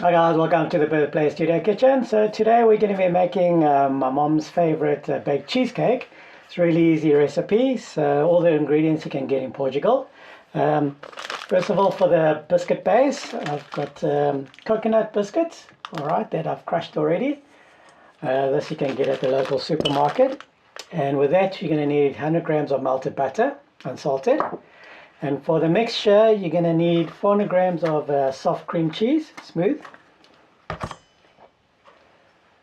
Hi guys, welcome to the Birthplace Studio Kitchen. So today we're going to be making my mom's favorite baked cheesecake. It's a really easy recipe, so all the ingredients you can get in Portugal. First of all, for the biscuit base, I've got coconut biscuits, alright, that I've crushed already. This you can get at the local supermarket. And with that you're going to need 100 grams of melted butter, unsalted. And for the mixture, you're going to need 400 grams of soft cream cheese, smooth,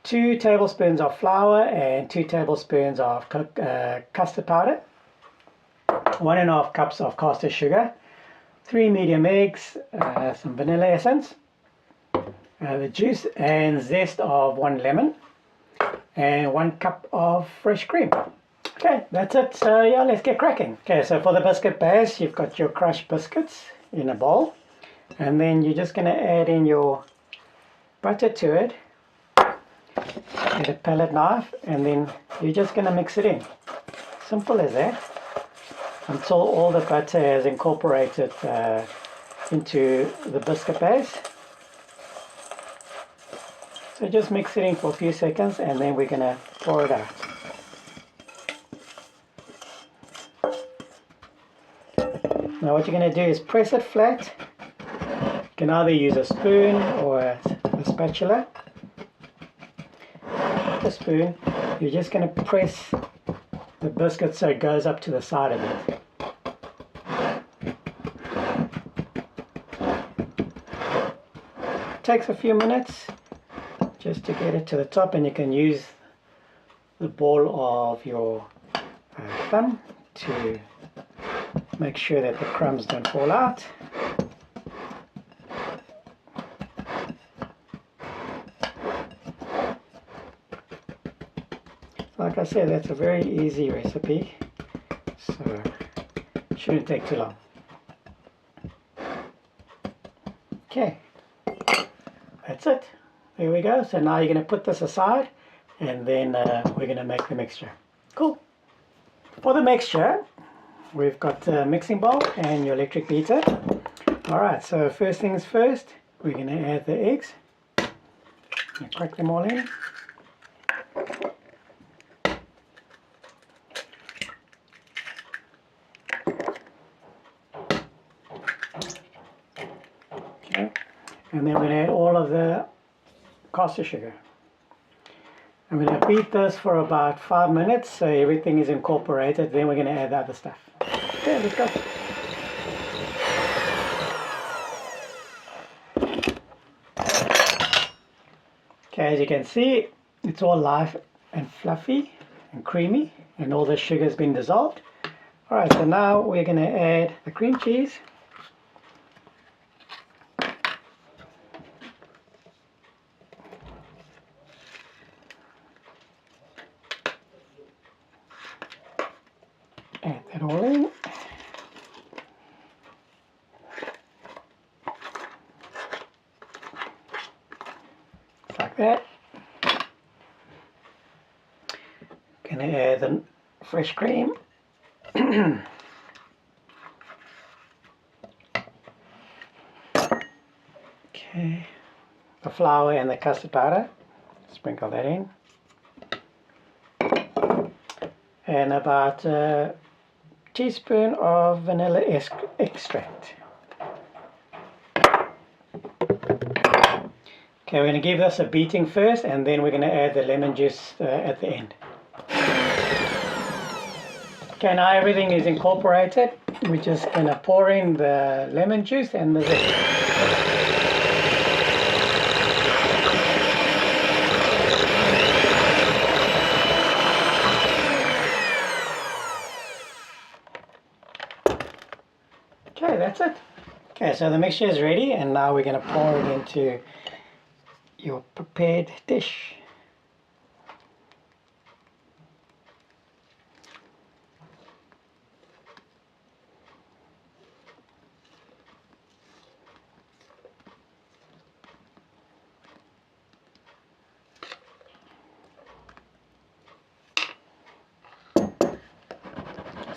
2 tablespoons of flour and 2 tablespoons of custard powder, 1.5 cups of caster sugar, 3 medium eggs, some vanilla essence, the juice and zest of 1 lemon, and 1 cup of fresh cream. Okay, that's it. So yeah, let's get cracking. Okay, so for the biscuit base, you've got your crushed biscuits in a bowl, and then you're just going to add in your butter to it with a palette knife, and then you're just going to mix it in. Simple as that, until all the butter has incorporated into the biscuit base. So just mix it in for a few seconds, and then we're going to pour it out. Now what you're going to do is press it flat. You can either use a spoon or a spatula. With a spoon, you're just going to press the biscuit so it goes up to the side of it. It takes a few minutes just to get it to the top, and you can use the ball of your thumb to make sure that the crumbs don't fall out. Like I said, that's a very easy recipe, so it shouldn't take too long. Okay, that's it. There we go. So now you're going to put this aside, and then we're going to make the mixture. Cool. For the mixture, we've got a mixing bowl and your electric beater. Alright, so first things first, we're going to add the eggs. Crack them all in. Okay, and then we're going to add all of the caster sugar. I'm going to beat this for about 5 minutes so everything is incorporated. Then we're going to add the other stuff. Okay, let's go. Okay, as you can see, it's all light and fluffy and creamy, and all the sugar has been dissolved. Alright, so now we're going to add the cream cheese. Add that all in. Like that. Gonna add the fresh cream. Okay, the flour and the custard powder. Sprinkle that in. And about a teaspoon of vanilla extract. Okay, we're going to give this a beating first, and then we're going to add the lemon juice at the end. Okay, now everything is incorporated. We're just going to pour in the lemon juice and the zest. Okay, that's it. Okay, so the mixture is ready, and now we're going to pour it into your prepared dish.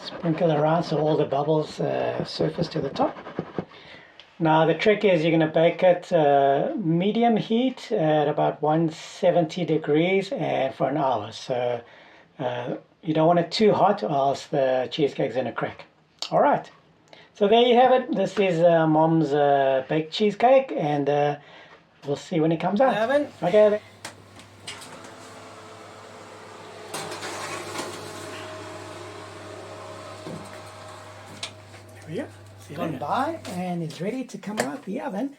Sprinkle around so all the bubbles surface to the top. Now the trick is you're going to bake it medium heat at about 170 degrees and for an hour. So you don't want it too hot or else the cheesecake's going to crack. All right. So there you have it. This is Mom's baked cheesecake, and we'll see when it comes out. Oven. Okay. There we go. It's gone by and it's ready to come out the oven.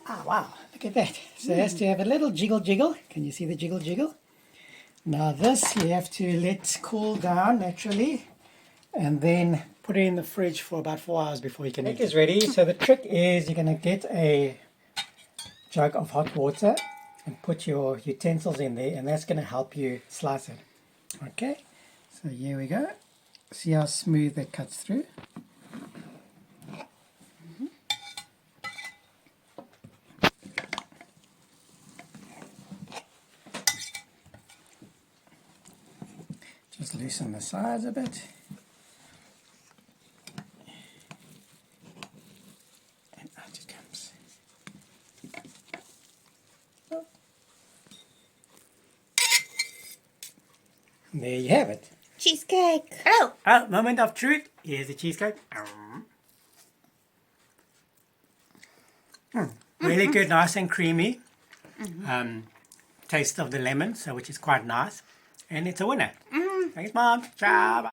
Ah, wow. Look at that. So it has to have a little jiggle jiggle. Can you see the jiggle jiggle? Now this you have to let cool down naturally, and then put it in the fridge for about 4 hours before you can eat it. Cake is ready. So the trick is you're going to get a jug of hot water and put your utensils in there, and that's going to help you slice it. Okay, so here we go. See how smooth it cuts through. Just loosen the sides a bit. And out it comes. And there you have it. Cheesecake. Oh, Moment of truth. Here's the cheesecake. Really good, nice and creamy. Taste of the lemon, so which is quite nice. And it's a winner. Thanks, Mom. Ciao.